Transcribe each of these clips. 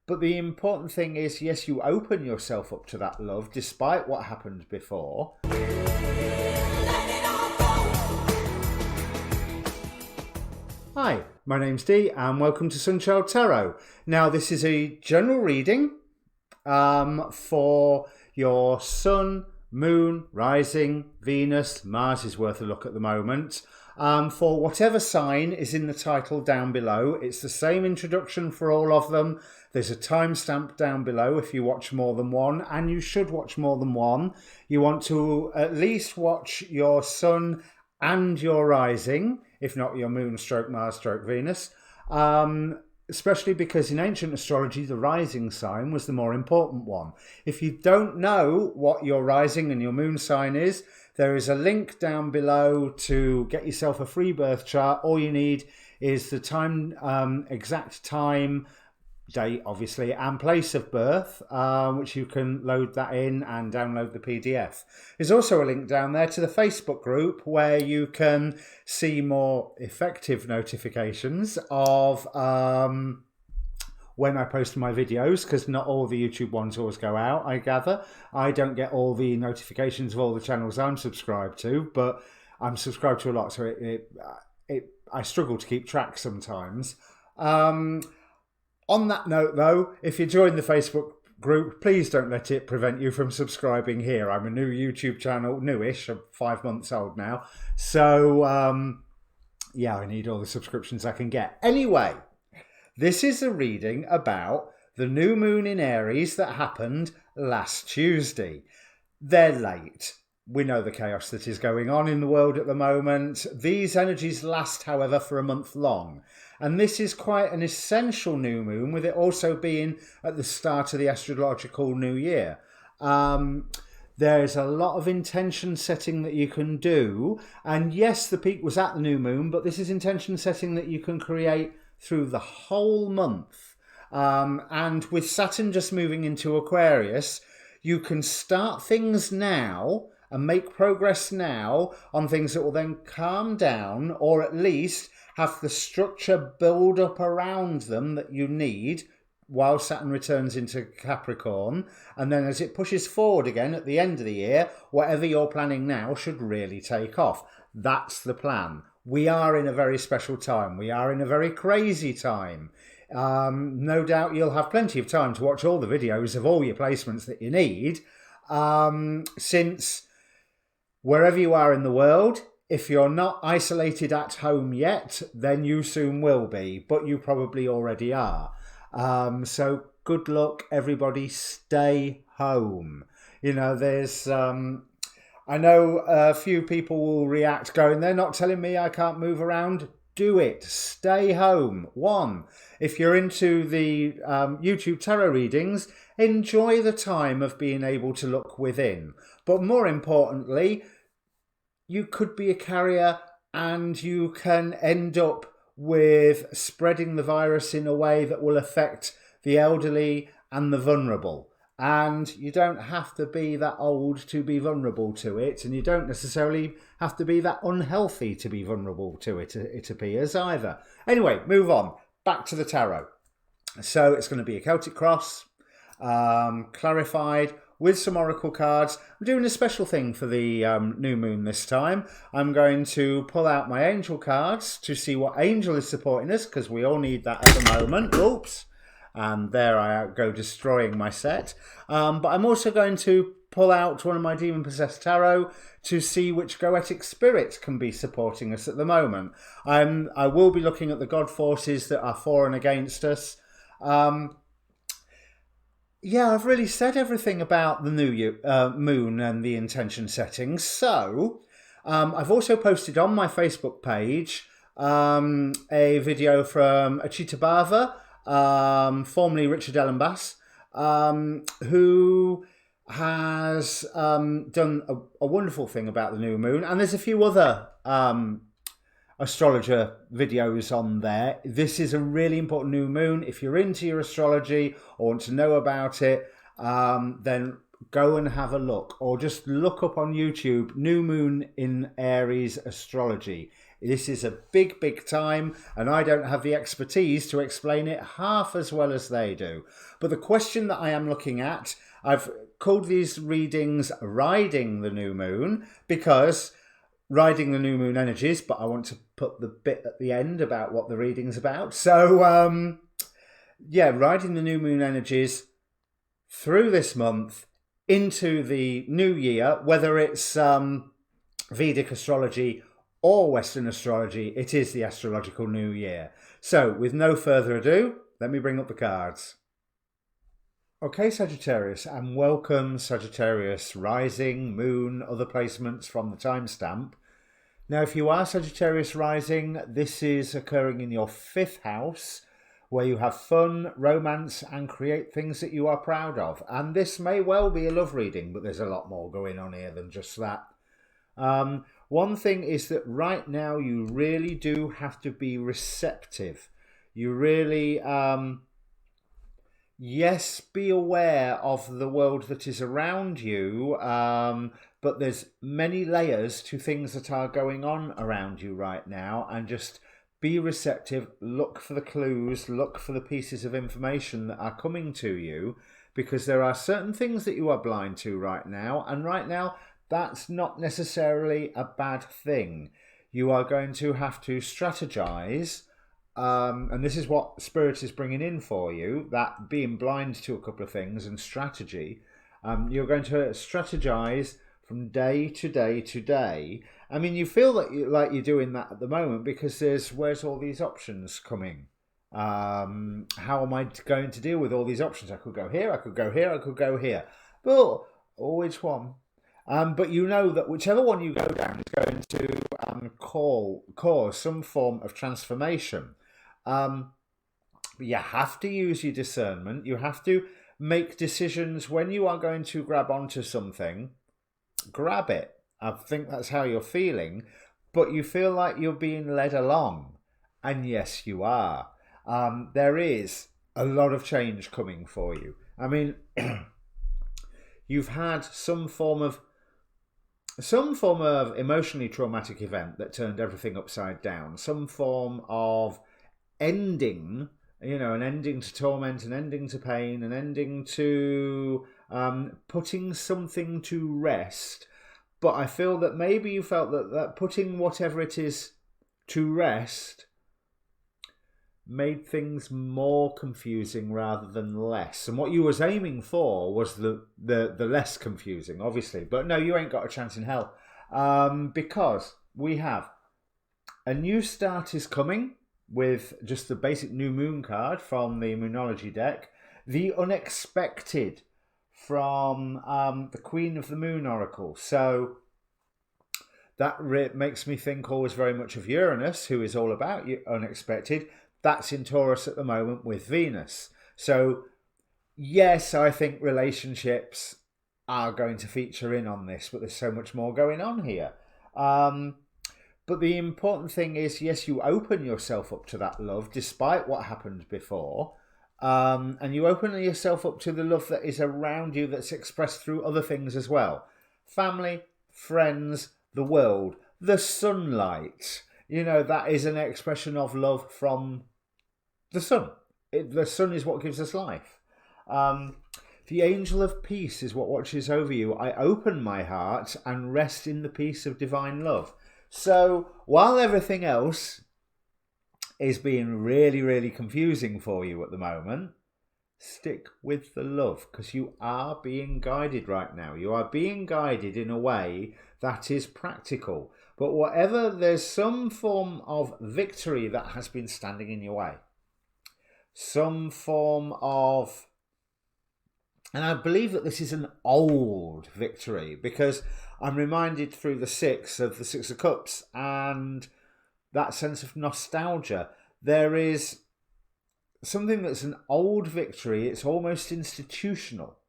But the important thing is, yes, you open yourself up to that love despite what happened before. Hi, my name's Dee and welcome to Untitled Tarot. Now this is a general reading for your Sun, Moon, Rising, Venus, Mars is worth a look at the moment. For whatever sign is in the title down below. It's the same introduction for all of them. There's a timestamp down below if you watch more than one, and you should watch more than one. You want to at least watch your Sun and your Rising, if not your Moon stroke Mars stroke Venus, especially because in ancient astrology the rising sign was the more important one. If you don't know what your rising and your moon sign is, there is a link down below to get yourself a free birth chart. All you need is the time, exact time, date obviously, and place of birth, which you can load that in and download the PDF. There's also a link down there to the Facebook group where you can see more effective notifications of when I post my videos, because not all the YouTube ones always go out, I gather. I don't get all the notifications of all the channels I'm subscribed to, but I'm subscribed to a lot, so I struggle to keep track sometimes. On that note, though, if you join the Facebook group, please don't let it prevent you from subscribing here. I'm a new YouTube channel, newish, I'm 5 months old now. So, yeah, I need all the subscriptions I can get. Anyway, this is a reading about the new moon in Aries that happened last Tuesday. They're late. We know the chaos that is going on in the world at the moment. These energies last, however, for a month long. And this is quite an essential new moon, with it also being at the start of the astrological new year. There's a lot of intention setting that you can do. And yes, the peak was at the new moon, but this is intention setting that you can create through the whole month. And with Saturn just moving into Aquarius, you can start things now and make progress now on things that will then calm down, or at least have the structure build up around them that you need while Saturn returns into Capricorn. And then as it pushes forward again at the end of the year, whatever you're planning now should really take off. That's the plan. We are in a very special time. We are in a very crazy time. No doubt you'll have plenty of time to watch all the videos of all your placements that you need, since wherever you are in the world, if you're not isolated at home yet, then you soon will be, but you probably already are. So good luck, everybody. Stay home. You know, there's... I know a few people will react going, they're not telling me I can't move around. Do it. Stay home. One, if you're into the YouTube tarot readings, enjoy the time of being able to look within. But more importantly, you could be a carrier and you can end up with spreading the virus in a way that will affect the elderly and the vulnerable. And you don't have to be that old to be vulnerable to it, and you don't necessarily have to be that unhealthy to be vulnerable to it, it appears, either. Anyway, move on. Back to the tarot. So it's going to be a Celtic cross, clarified, with some oracle cards. I'm doing a special thing for the new moon this time. I'm going to pull out my angel cards to see what angel is supporting us, because we all need that at the moment. Oops. And there I go, destroying my set. But I'm also going to pull out one of my Demon Possessed Tarot to see which Goetic spirit can be supporting us at the moment. I will be looking at the God forces that are for and against us. Yeah, I've really said everything about the new moon and the intention settings. So I've also posted on my Facebook page a video from Achita Bava, formerly Richard Ellenbass, who has done a wonderful thing about the new moon. And there's a few other astrologer videos on there. This is a really important new moon. If you're into your astrology or want to know about it, then go and have a look, or just look up on YouTube New Moon in Aries Astrology. This is a big, big time, and I don't have the expertise to explain it half as well as they do. But the question that I am looking at, I've called these readings Riding the New Moon, because riding the new moon energies, but I want to put the bit at the end about what the reading's about. So, yeah, riding the new moon energies through this month into the new year, whether it's Vedic astrology or Western astrology, it is the astrological new year. So, with no further ado, let me bring up the cards. Okay, Sagittarius, and welcome Sagittarius, rising, moon, other placements from the timestamp. Now, if you are Sagittarius rising, this is occurring in your 5th house, where you have fun, romance, and create things that you are proud of. And this may well be a love reading, but there's a lot more going on here than just that. One thing is that right now you really do have to be receptive. You really... yes, be aware of the world that is around you, but there's many layers to things that are going on around you right now, and just be receptive, look for the clues, look for the pieces of information that are coming to you, because there are certain things that you are blind to right now, and right now that's not necessarily a bad thing. You are going to have to strategize. And this is what Spirit is bringing in for you, that being blind to a couple of things and strategy. You're going to strategize from day to day to day. I mean, you feel that like you're doing that at the moment, because where's all these options coming? How am I going to deal with all these options? I could go here, I could go here, I could go here. But which one? But you know that whichever one you go down is going to cause some form of transformation. You have to use your discernment. You have to make decisions when you are going to grab onto something. Grab it. I think that's how you're feeling. But you feel like you're being led along. And yes, you are. There is a lot of change coming for you. I mean, you've had some form of emotionally traumatic event that turned everything upside down. Some form of ending, an ending to torment, an ending to pain, an ending to putting something to rest. But I feel that maybe you felt that putting whatever it is to rest made things more confusing rather than less. And what you was aiming for was the less confusing, obviously. But no, you ain't got a chance in hell. Because we have a new start is coming, with just the basic new moon card from the Moonology deck. The unexpected from the Queen of the Moon Oracle. So that makes me think always very much of Uranus, who is all about unexpected. That's in Taurus at the moment with Venus. So yes, I think relationships are going to feature in on this, but there's so much more going on here. But the important thing is, yes, you open yourself up to that love, despite what happened before. And you open yourself up to the love that is around you, that's expressed through other things as well. Family, friends, the world, the sunlight. That is an expression of love from the sun. The sun is what gives us life. The angel of peace is what watches over you. I open my heart and rest in the peace of divine love. So while everything else is being really, really confusing for you at the moment, stick with the love, because you are being guided right now. You are being guided in a way that is practical. But there's some form of victory that has been standing in your way. Some form of... And I believe that this is an old victory, because I'm reminded through the Six of Cups and that sense of nostalgia. There is something that's an old victory. It's almost institutional.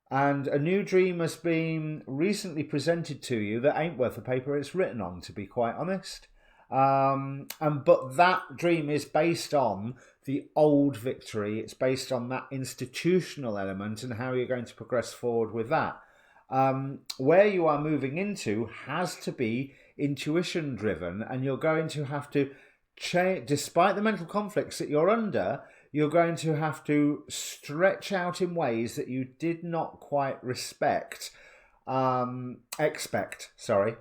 And a new dream has been recently presented to you that ain't worth the paper it's written on, to be quite honest. But that dream is based on the old victory. It's based on that institutional element and how you're going to progress forward with that. Where you are moving into has to be intuition driven, and you're going to have to change, despite the mental conflicts that you're under, you're going to have to stretch out in ways that you did not quite expect, sorry,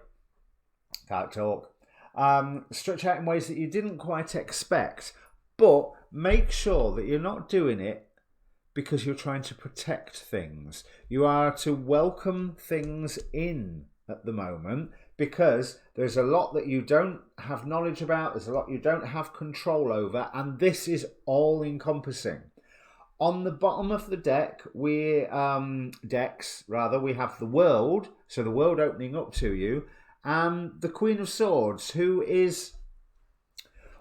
can't talk. Stretch out in ways that you didn't quite expect, but make sure that you're not doing it because you're trying to protect things. You are to welcome things in at the moment because there's a lot that you don't have knowledge about, there's a lot you don't have control over, and this is all encompassing. On the bottom of the deck, we have the world, so the world opening up to you, and the Queen of Swords, who is,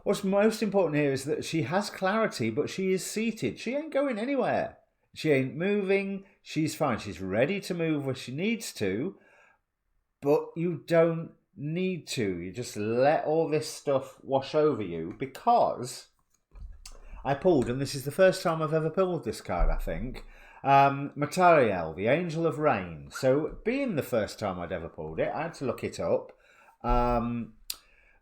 what's most important here is that she has clarity, but she is seated. She ain't going anywhere. She ain't moving. She's fine. She's ready to move where she needs to, but you don't need to. You just let all this stuff wash over you, because I pulled, and this is the first time I've ever pulled this card, I think, Material, the Angel of Rain. So being the first time I'd ever pulled it, I had to look it up.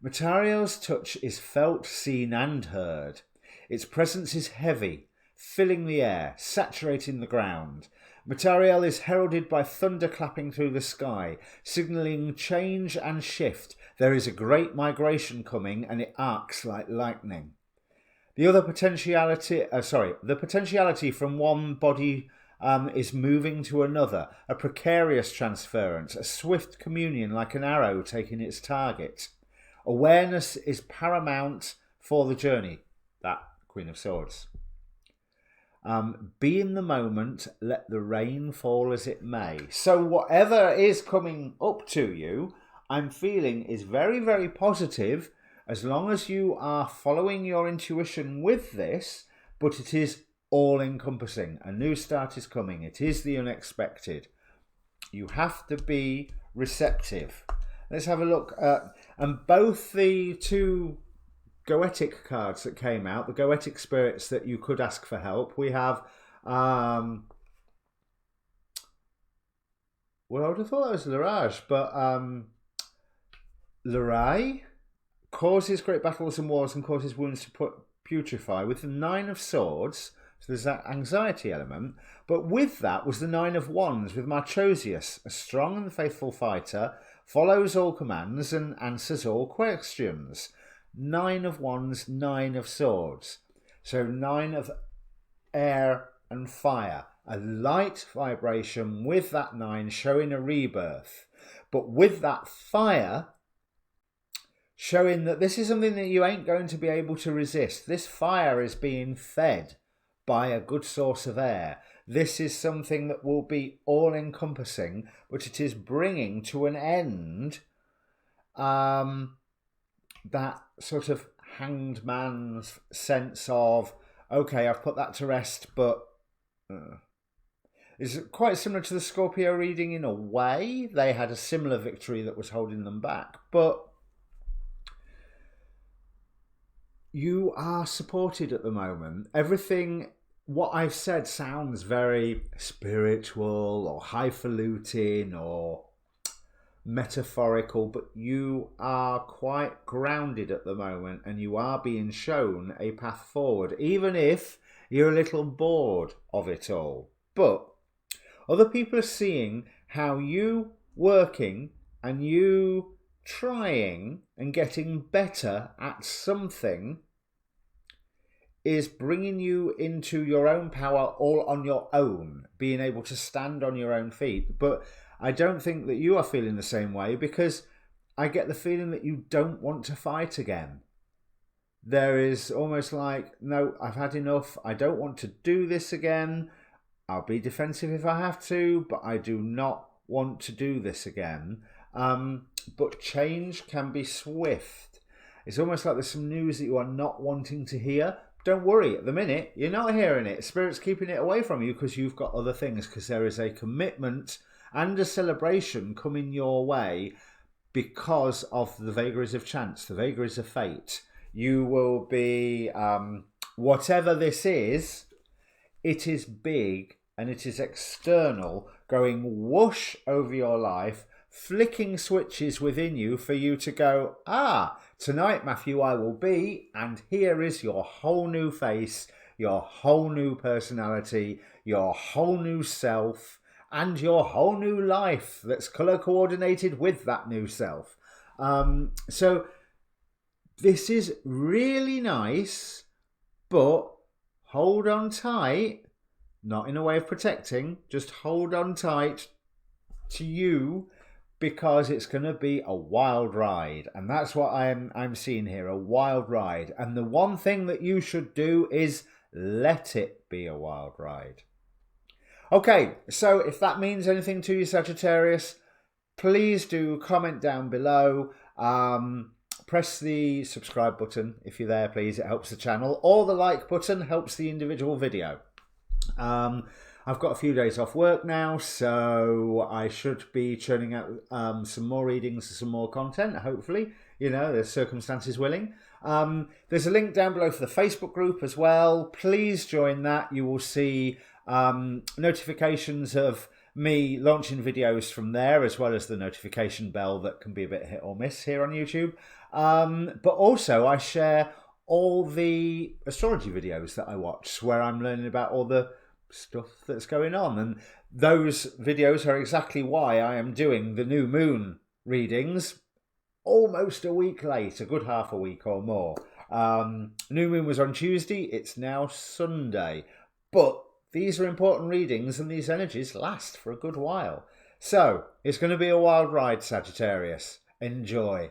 Material's touch is felt, seen and heard. Its presence is heavy, filling the air, saturating the ground. Material is heralded by thunder clapping through the sky, signalling change and shift. There is a great migration coming, and it arcs like lightning. The potentiality from one body is moving to another, a precarious transference, a swift communion like an arrow taking its target. Awareness is paramount for the journey. That Queen of Swords. Be in the moment, let the rain fall as it may. So whatever is coming up to you, I'm feeling is very, very positive, as long as you are following your intuition with this, but it is all-encompassing. A new start is coming. It is the unexpected. You have to be receptive. Let's have a look at, and both the two Goetic cards that came out, the Goetic spirits that you could ask for help. We have, well, I would have thought that was Larage, but Larai causes great battles and wars and causes wounds to putrefy. With the Nine of Swords, so there's that anxiety element, but with that was the Nine of Wands with Marchosius, a strong and faithful fighter, follows all commands and answers all questions. Nine of Wands, Nine of Swords. So 9 of air and fire. A light vibration with that 9 showing a rebirth. But with that fire showing that this is something that you ain't going to be able to resist. This fire is being fed by a good source of air. This is something that will be all-encompassing, but it is bringing to an end that sort of hanged man's sense of, okay, I've put that to rest, but it's quite similar to the Scorpio reading in a way. They had a similar victory that was holding them back, but you are supported at the moment. Everything, what I've said sounds very spiritual or highfalutin or metaphorical, but you are quite grounded at the moment and you are being shown a path forward, even if you're a little bored of it all. But other people are seeing how you working and you trying and getting better at something is bringing you into your own power all on your own, being able to stand on your own feet. But I don't think that you are feeling the same way, because I get the feeling that you don't want to fight again. There is almost like, no, I've had enough. I don't want to do this again. I'll be defensive if I have to, but I do not want to do this again. But change can be swift. It's almost like there's some news that you are not wanting to hear. Don't worry, at the minute, you're not hearing it. Spirit's keeping it away from you because you've got other things, because there is a commitment and a celebration coming your way because of the vagaries of chance, the vagaries of fate. You will be, whatever this is, it is big and it is external, going whoosh over your life, flicking switches within you for you to go, ah, tonight, Matthew, I will be, and here is your whole new face, your whole new personality, your whole new self, and your whole new life that's colour coordinated with that new self. So this is really nice, but hold on tight, not in a way of protecting, just hold on tight to you, because it's going to be a wild ride. And that's what I'm seeing here, a wild ride. And the one thing that you should do is let it be a wild ride. Okay, so if that means anything to you, Sagittarius, please do comment down below. Press the subscribe button if you're there, please. It helps the channel. Or the like button helps the individual video. I've got a few days off work now, so I should be churning out some more readings, some more content, hopefully, you know, the circumstances willing. There's a link down below for the Facebook group as well. Please join that. You will see notifications of me launching videos from there, as well as the notification bell that can be a bit hit or miss here on YouTube. But also I share all the astrology videos that I watch, where I'm learning about all the stuff that's going on, and those videos are exactly why I am doing the new moon readings almost a week late, a good half a week or more. New moon was on Tuesday, it's now Sunday, but these are important readings and these energies last for a good while, so it's going to be a wild ride, Sagittarius. Enjoy.